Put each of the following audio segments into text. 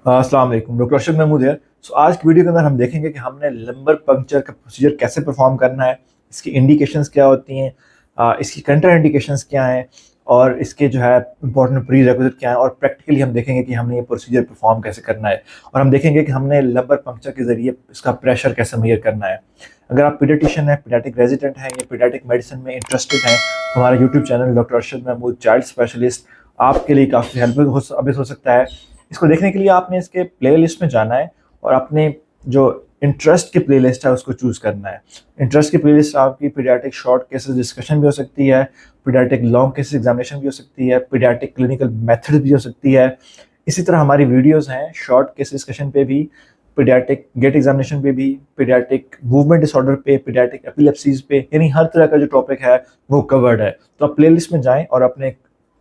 अस्सलाम वालेकुम, डॉक्टर अरशद महमूद है। आज की वीडियो के अंदर हम देखेंगे कि हमने लंबर पंक्चर का प्रोसीजर कैसे परफॉर्म करना है, इसकी इंडिकेशंस क्या होती हैं, इसकी कंट्रा इंडिकेशंस क्या हैं और इसके जो है इंपॉर्टेंट प्री रिक्विजिट क्या है, और प्रैक्टिकली हम देखेंगे कि हमने ये प्रोसीजर परफॉर्म कैसे करना है। और हम देखेंगे कि हमने लंबर पंक्चर के ज़रिए इसका प्रेशर कैसे मेजर करना है। अगर आप पीडियाट्रिशियन है, पीडियाट्रिक रेजिडेंट हैं या पीडियाट्रिक मेडिसिन में इंटरेस्टेड हैं तो हमारा YouTube channel doctor Arshad Mahmood child specialist आपके लिए काफ़ी हेल्पफुल हो सकता है। इसको देखने के लिए आपने इसके प्लेलिस्ट में जाना है और अपने जो इंटरेस्ट की प्लेलिस्ट है उसको चूज़ करना है। इंटरेस्ट की प्लेलिस्ट आपकी पीडियाट्रिक शॉर्ट केसेस डिस्कशन भी हो सकती है, पीडियाट्रिक लॉन्ग केसेस एग्जामिनेशन भी हो सकती है, पीडियाट्रिक क्लिनिकल मेथड भी हो सकती है। इसी तरह हमारी वीडियोस हैं शॉर्ट केस डिस्कशन पे भी, पीडियाट्रिक गेट एग्जामिनेशन पे भी, पीडियाट्रिक मूवमेंट डिसऑर्डर पे, पीडियाट्रिक एपिलेप्सीज पे, यानी हर तरह का जो टॉपिक है वो कवर्ड है। तो आप प्लेलिस्ट में जाएं और अपने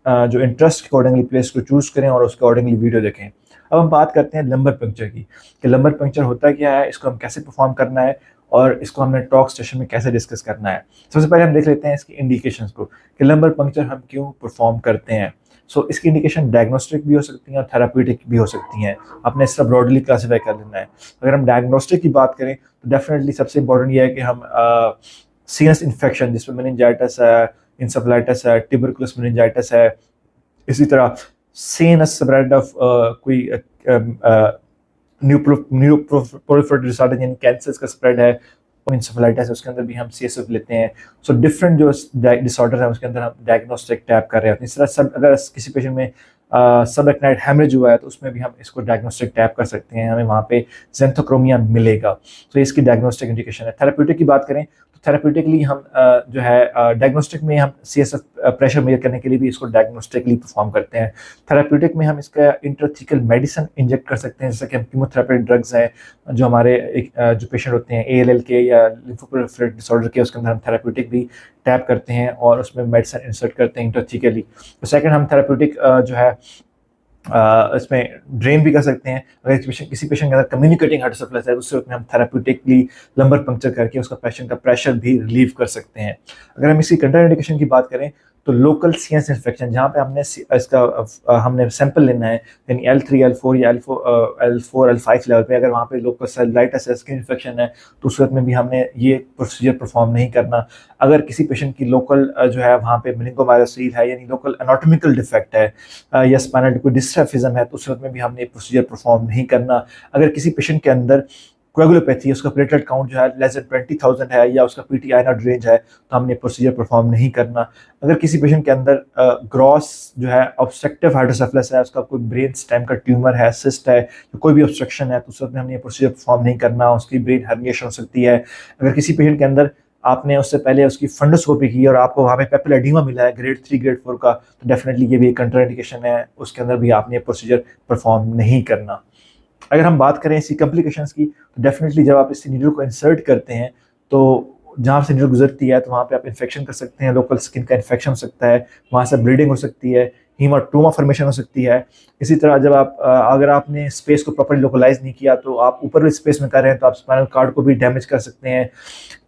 जो इंटरेस्ट के अकॉर्डिंगली प्लेस को चूज़ करें और उसके अकॉर्डिंगली वीडियो देखें। अब हम बात करते हैं लंबर पंक्चर की, कि लंबर पंक्चर होता क्या है, इसको हम कैसे परफॉर्म करना है और इसको हमने टॉक सेशन में कैसे डिस्कस करना है। सबसे पहले हम देख लेते हैं इसकी इंडिकेशंस को कि लंबर पंक्चर हम क्यों परफॉर्म करते हैं। इसकी इंडिकेशन डायग्नोस्टिक भी हो सकती हैं और थेराप्यूटिक भी हो सकती हैं। आपने इसका ब्रॉडली क्लासीफाई कर लेना है। अगर हम डायग्नोस्टिक की बात करें तो डेफिनेटली सबसे इंपॉर्टेंट ये है कि हम सीनस इन्फेक्शन जिसमें मेनिंजाइटिस है, इंसेफेलाइटिस है, ट्यूबरकुलस मेनिंजाइटिस है, इसी तरह सीनस स्प्रेड ऑफ कोई न्यूप्रोलिफरेटिव डिसऑर्डर यानी कैंसर का स्प्रेड है, इंसेफेलाइटिस है, उसके अंदर भी हम सीएसएफ लेते हैं। डिफरेंट जो डिसऑर्डर है उसके अंदर हम डायग्नोस्टिक टैप कर रहे हैं। इस तरह सब अगर किसी पेशेंट में सब एक्नाइट हैमरेज हुआ है तो उसमें भी हम इसको डायग्नोस्टिक टैप कर सकते हैं, हमें वहाँ पे ज़ेंथोक्रोमिया मिलेगा। तो इसकी डायग्नोस्टिक इंडिकेशन है। थेराप्यूटिक की बात करें तो थेराप्यूटिकली हम जो है डायग्नोस्टिक में हम सीएसएफ प्रेशर मेजर करने के लिए भी इसको डायग्नोस्टिकली परफॉर्म करते हैं। थेराप्यूटिक में हम इसका इंट्राथीकल मेडिसिन इंजेक्ट कर सकते हैं, जैसे कि हम कीमोथेरेपी ड्रग्स हैं जो हमारे जो पेशेंट होते हैं एएलएल के या लिम्फोप्रोलिफरेटिव डिसऑर्डर के, उसके अंदर हम थेराप्यूटिक भी टैप करते हैं और उसमें मेडिसिन इंसर्ट करते हैं इंट्राथीकली। तो सेकंड हम थेराप्यूटिक जो है इसमें ड्रेन भी कर सकते हैं। अगर किसी पेशेंट के अंदर कम्युनिकेटिंग हाइड्रोसेफेलस है उससे हम थेराप्यूटिकली लंबर पंक्चर करके उसका पेशेंट का प्रेशर भी रिलीव कर सकते हैं। अगर हम इसकी कंट्राइंडिकेशन की बात करें तो लोकल सीएनएस इन्फेक्शन जहाँ पे हमने सैंपल लेना है, यानी L3 L4 या L4 L5 लेवल पे, अगर वहाँ पे लोकल सेलुलाइटिस है, स्किन इन्फेक्शन है, तो उस वक्त में भी हमने ये प्रोसीजर परफॉर्म नहीं करना। अगर किसी पेशेंट की लोकल जो है वहाँ पे मेनिंगोमायोसील है यानी लोकल एनाटॉमिकल डिफेक्ट है या स्पाइनल कोई डिस्ट्रॉफिज्म है तो उस वक्त में भी हमने ये प्रोसीजर परफॉर्म नहीं करना। अगर किसी पेशेंट के अंदर कोएगुलोपैथी, उसका प्लेटलेट काउंट जो है लेस देन 20,000 है या उसका पीटीआई नॉट रेंज है तो हमने प्रोसीजर परफॉर्म नहीं करना। अगर किसी पेशेंट के अंदर ग्रॉस जो है ऑब्स्ट्रक्टिव हाइड्रोसेफेलस है, उसका कोई ब्रेन स्टेम का ट्यूमर है, सिस्ट है, तो कोई भी ऑब्स्ट्रक्शन है तो उस वक्त में हमने ये प्रोसीजर परफॉर्म नहीं करना। उसकी ब्रेन हर्निएशन हो सकती है। अगर किसी पेशेंट के अंदर आपने उससे पहले उसकी फंडोस्कोपी की और आपको वहाँ पे पेपिलर एडीमा मिला है ग्रेड 3 ग्रेड 4 का, तो डेफिनेटली ये भी एक कंट्राइंडिकेशन है, उसके अंदर भी आपने प्रोसीजर परफॉर्म नहीं करना। अगर हम बात करें इसकी कॉम्प्लिकेशंस की तो डेफिनेटली जब आप इस नीडल को इंसर्ट करते हैं तो जहाँ से नीडल गुजरती है तो वहाँ पे आप इन्फेक्शन कर सकते हैं, लोकल स्किन का इन्फेक्शन हो सकता है, वहाँ से ब्लीडिंग हो सकती है, हीमाटोमा फॉर्मेशन हो सकती है। इसी तरह जब आप अगर आपने स्पेस को प्रॉपर्ली लोकलाइज नहीं किया तो आप ऊपर स्पेस में कर रहे हैं तो आप स्पाइनल कार्ड को भी डैमेज कर सकते हैं।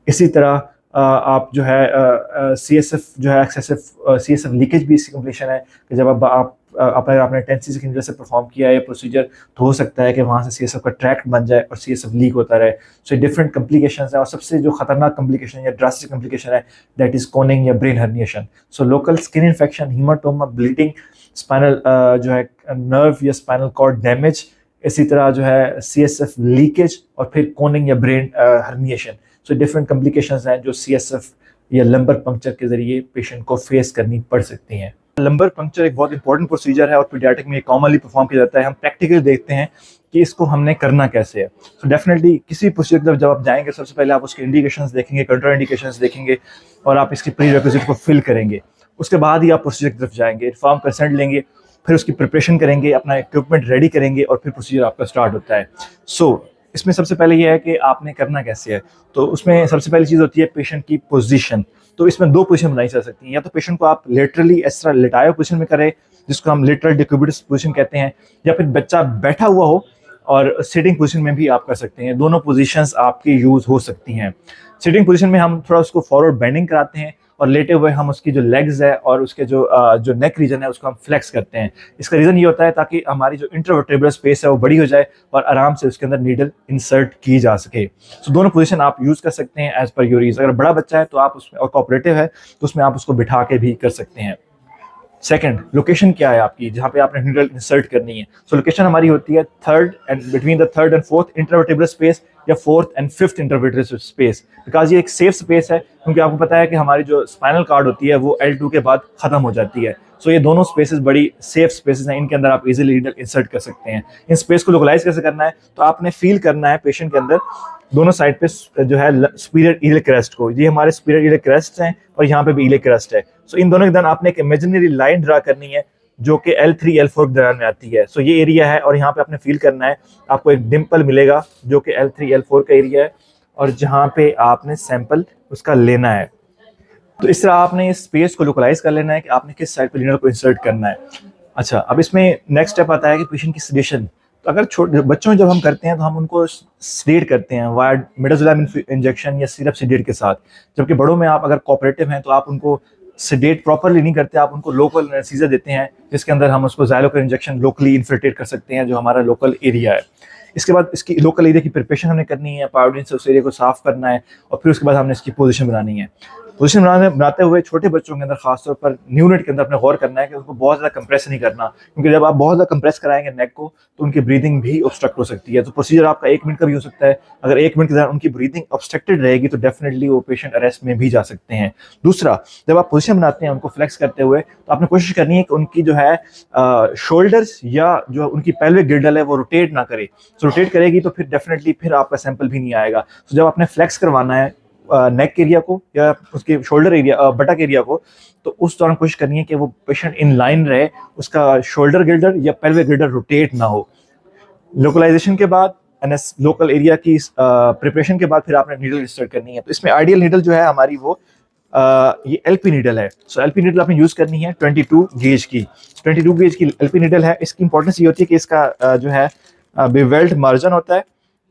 इसी तरह आप जो है सीएसएफ जो है एक्सेसिव सीएसएफ लीकेज भी इसकी कम्प्लीशन है कि जब आप आपने 10 cc की से परफॉर्म किया है प्रोसीजर तो हो सकता है कि वहाँ से सीएसएफ का ट्रैक्ट बन जाए और सीएसएफ लीक होता रहे। सो डिफरेंट कम्प्लिकेशंस है और सबसे जो खतरनाक कम्प्लिकेशन या ड्रास्टिक कम्प्लिकेशन है दैट इज कोनिंग या brain herniation. So local skin infection, haematoma, bleeding, spinal जो है नर्व या स्पाइनल कॉर्ड डैमेज, इसी तरह जो है सीएसएफ लीकेज और फिर कोनिंग या ब्रेन हर्निएशन। सो डिफरेंट कम्प्लिकेशंस हैं जो सीएसएफ या लंबर पंक्चर के जरिए पेशेंट को फेस करनी पड़ सकती हैं। लंबर पंक्चर एक बहुत इंपॉर्टेंट प्रोसीजर है और पीडियाट्रिक में कॉमनली परफॉर्म किया जाता है। हम प्रैक्टिकली देखते हैं कि इसको हमने करना कैसे है। सो डेफिनेटली किसी प्रोसीजर जब आप जाएंगे सबसे पहले आप उसके इंडिकेशंस देखेंगे, कंट्रा इंडिकेशंस देखेंगे और आप इसकी प्री रिक्विजिट को फिल करेंगे। उसके बाद ही आप प्रोसीजर की तरफ जाएंगे, इन्फॉर्म कंसेंट लेंगे, फिर उसकी प्रिपरेशन करेंगे, अपना इक्विपमेंट रेडी करेंगे और फिर प्रोसीजर आपका स्टार्ट होता है। इसमें सबसे पहले यह है कि आपने करना कैसे है। तो उसमें सबसे पहली चीज़ होती है पेशेंट की पोजीशन। तो इसमें दो पोजीशन बनाई जा सकती हैं, या तो पेशेंट को आप लेटरली इस तरह लिटाए पोजीशन में करें जिसको हम लेटरल डिक्यूबिटस पोजीशन कहते हैं, या फिर बच्चा बैठा हुआ हो और सिटिंग पोजीशन में भी आप कर सकते हैं। दोनों पोजीशंस आपकी यूज़ हो सकती हैं। सिटिंग पोजीशन में हम थोड़ा उसको फॉरवर्ड बेंडिंग कराते हैं और लेटे हुए हम उसकी जो लेग्स है और उसके जो नेक रीजन है उसको हम फ्लेक्स करते हैं। इसका रीज़न ये होता है ताकि हमारी जो इंटरवर्टेब्रल स्पेस है वो बड़ी हो जाए और आराम से उसके अंदर नीडल इंसर्ट की जा सके। सो दोनों पोजीशन आप यूज़ कर सकते हैं एज पर योर ईज। अगर बड़ा बच्चा है तो आप उसमें, और कोऑपरेटिव है तो उसमें आप उसको बिठा के भी कर सकते हैं। सेकंड, लोकेशन क्या है आपकी जहाँ पे आपने नीडल इंसर्ट करनी है। सो लोकेशन हमारी होती है third and between the third and fourth intervertebral space या fourth and fifth intervertebral space, because ये एक सेफ स्पेस है क्योंकि आपको पता है कि हमारी जो स्पाइनल कार्ड होती है वो L2 के बाद खत्म हो जाती है। सो ये दोनों स्पेसेस बड़ी सेफ स्पेसेस हैं, इनके अंदर आप इजीली नीडल इंसर्ट कर सकते हैं। इन स्पेस को लोकलाइज कैसे करना है, तो आपने फील करना है पेशेंट के अंदर दोनों साइड पे जो है सुपीरियर ईलिक क्रेस्ट को, ये हमारे सुपीरियर ईलिक क्रेस्ट हैं और यहाँ पे भी ईलिक क्रेस्ट है। सो इन दोनों के दरमियान आपने एक इमेजिनरी लाइन ड्रा करनी है जो कि L3 L4 के दरमियान में आती है। सो ये एरिया है और यहाँ पे आपने फील करना है, आपको एक डिम्पल मिलेगा जो कि L3 L4 का एरिया है और जहाँ पे आपने सैंपल उसका लेना है। तो इस तरह आपने इस स्पेस को लोकलाइज कर लेना है कि आपने किस साइड पे नीडल को इंसर्ट करना है। अच्छा, अब इसमें नेक्स्ट स्टेप आता है कि पेशेंट की सेडेशन। तो अगर छोटे बच्चों में जब हम करते हैं तो हम उनको सेडेट करते हैं वाया मिडाजोलैम इंजेक्शन या सिरप सेडेट के साथ, जबकि बड़ों में आप अगर कोऑपरेटिव हैं तो आप उनको सेडेट प्रॉपरली नहीं करते, आप उनको लोकल एनेस्थीसिया देते हैं जिसके अंदर हम उसको ज़ाइलोकेन इंजेक्शन लोकली इन्फिल्ट्रेट कर सकते हैं जो हमारा लोकल एरिया है। इसके बाद इसकी लोकल एरिया की प्रिपरेशन हमने करनी है, पायोडीन से उस एरिया को साफ करना है और फिर उसके बाद हमने इसकी पोजीशन बनानी है। पोजीशन बनाते हुए छोटे बच्चों के अंदर खासतौर पर न्यूनेट के अंदर अपने गौर करना है कि उनको बहुत ज़्यादा कंप्रेस नहीं करना, क्योंकि जब आप बहुत ज़्यादा कंप्रेस कराएंगे नेक को तो उनकी ब्रीदिंग भी ऑब्स्ट्रक्ट हो सकती है। तो प्रोसीजर आपका 1 मिनट का भी हो सकता है। अगर 1 मिनट के दौरान उनकी ब्रीदिंग ऑब्स्ट्रक्टेड रहेगी तो डेफिनेटली वो पेशेंट अरेस्ट में भी जा सकते हैं। दूसरा, जब आप पोजीशन बनाते हैं उनको फ्लेक्स करते हुए तो आपने कोशिश करनी है कि उनकी जो है शोल्डर्स या जो उनकी पेल्विक गिल्डल है वो रोटेट ना करे। तो रोटेट करेगी तो फिर डेफिनेटली फिर आपका सैंपल भी नहीं आएगा। तो जब आपने फ्लेक्स करवाना है नेक एरिया को या उसके शोल्डर एरिया बटक एरिया को, तो उस दौरान कोशिश करनी है कि वो पेशेंट इन लाइन रहे, उसका शोल्डर गिल्डर या पेल्विक गिल्डर रोटेट ना हो। लोकलाइजेशन के बाद लोकल एरिया की प्रिपरेशन के बाद फिर आपने नीडल इंसर्ट करनी है। तो इसमें आइडियल नीडल जो है हमारी वो ये LP नीडल है। सो LP नीडल आपने यूज करनी है 22 गेज की। 22 गेज की LP नीडल है। इसकी इंपॉर्टेंस ये होती है कि इसका जो है बेवेल्ड मार्जिन होता है,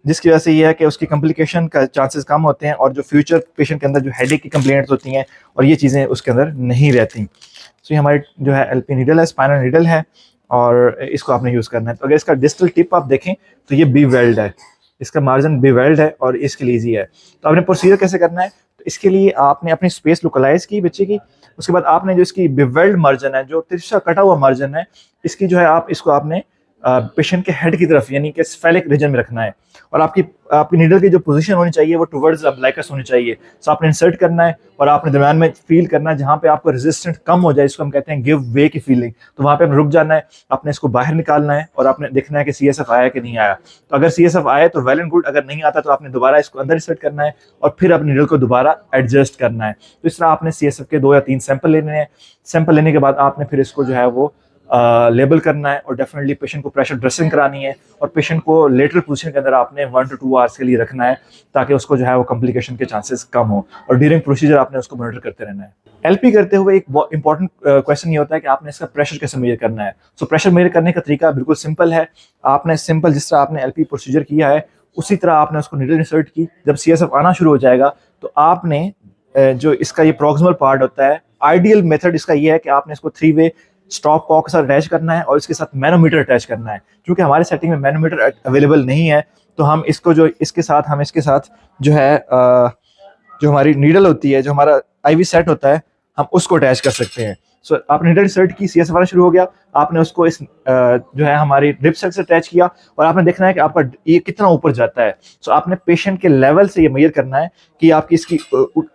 जिसकी वजह से ये है कि उसकी कॉम्प्लिकेशन का चांसेस कम होते हैं और जो फ्यूचर पेशेंट के अंदर जो हेडेक की कंप्लेंट्स होती हैं और ये चीज़ें उसके अंदर नहीं रहती। सो ये हमारी जो है LP नीडल है, स्पाइनल नीडल है और इसको आपने यूज़ करना है। तो अगर इसका डिस्टल टिप आप देखें तो ये बेवेल्ड है, इसका मार्जिन बेवेल्ड है और इसके लिए ईजी है। तो आपने प्रोसीजर कैसे करना है, तो इसके लिए आपने अपनी स्पेस लोकलाइज की बच्चे की, उसके बाद आपने जो इसकी बेवेल्ड मार्जिन है, जो तिरछा कटा हुआ मार्जिन है, इसकी जो है इसको आपने पेशेंट के हेड की तरफ यानी कि स्फेलिक रीजन में रखना है और आपकी नीडल की जो पोजीशन होनी चाहिए वो टुवर्ड्स अम्बिलिकस होनी चाहिए। सो आपने इंसर्ट करना है और आपने दरम्यान में फील करना है जहाँ पे आपको रेजिस्टेंस कम हो जाए, इसको हम कहते हैं गिव वे की फीलिंग, तो वहाँ पे आपने रुक जाना है, आपने इसको बाहर निकालना है और आपने देखना है कि CSF आया कि नहीं आया। तो अगर CSF आया तो वेल एंड गुड, अगर नहीं आता तो आपने दोबारा इसको अंदर इंसर्ट करना है और फिर अपने नीडल को दोबारा एडजस्ट करना है। तो इस तरह आपने CSF के 2 या 3 सैंपल लेने हैं। सैंपल लेने के बाद आपने फिर इसको जो है वो लेबल करना है और डेफिनेटली पेशेंट को प्रेशर ड्रेसिंग करानी है और पेशेंट को लेटरल पोजीशन के अंदर आपने 1 to 2 आवर्स के लिए रखना है ताकि उसको जो है वो कॉम्प्लिकेशन के चांसेस कम हो और ड्यूरिंग प्रोसीजर आपने उसको मॉनिटर करते रहना है। LP करते हुए एक बहुत इंपॉर्टेंट क्वेश्चन ये होता है कि आपने इसका प्रेशर कैसे मेजर करना है। सो प्रेशर मेजर करने का तरीका बिल्कुल सिंपल है। आपने सिंपल जिस तरह आपने LP प्रोसीजर किया है उसी तरह आपने उसको नीडल इंसर्ट की। जब CSF आना शुरू हो जाएगा तो आपने जो इसका ये प्रॉक्सिमल पार्ट होता है, आइडियल मेथड इसका ये है कि आपने इसको 3 वे स्टॉप कॉक के साथ अटैच करना है और इसके साथ मैनोमीटर अटैच करना है। क्योंकि हमारे सेटिंग में मैनोमीटर अवेलेबल नहीं है तो हम इसको जो इसके साथ जो है जो हमारी नीडल होती है, जो हमारा IV सेट होता है, हम उसको अटैच कर सकते हैं। सो आपने नीडल इंसर्ट की, CSF आना शुरू हो गया, आपने उसको इस जो है हमारी ड्रिप सेट से अटैच किया और आपने देखना है कि आपका ये कितना ऊपर जाता है। सो आपने पेशेंट के लेवल से ये मेजर करना है कि आपकी इसकी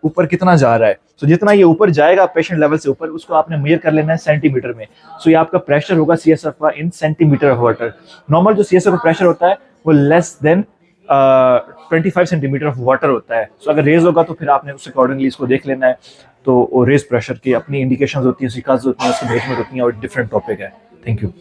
ऊपर कितना जा रहा है। सो जितना ये ऊपर जाएगा पेशेंट लेवल से ऊपर, उसको आपने मेजर कर लेना है सेंटीमीटर में। सो ये आपका प्रेशर होगा CSF का इन सेंटीमीटर ऑफ वाटर। नॉर्मल जो CSF का प्रेशर होता है वो less than 25 centimetre of water होता है। सो अगर रेज होगा तो फिर आपने उस अकॉर्डिंगली इसको देख लेना है। तो रेज प्रेशर की अपनी इंडिकेशंस होती है, सिकास होती हैं, उसकी मेजरमेंट होती हैं और डिफरेंट टॉपिक है। Thank you.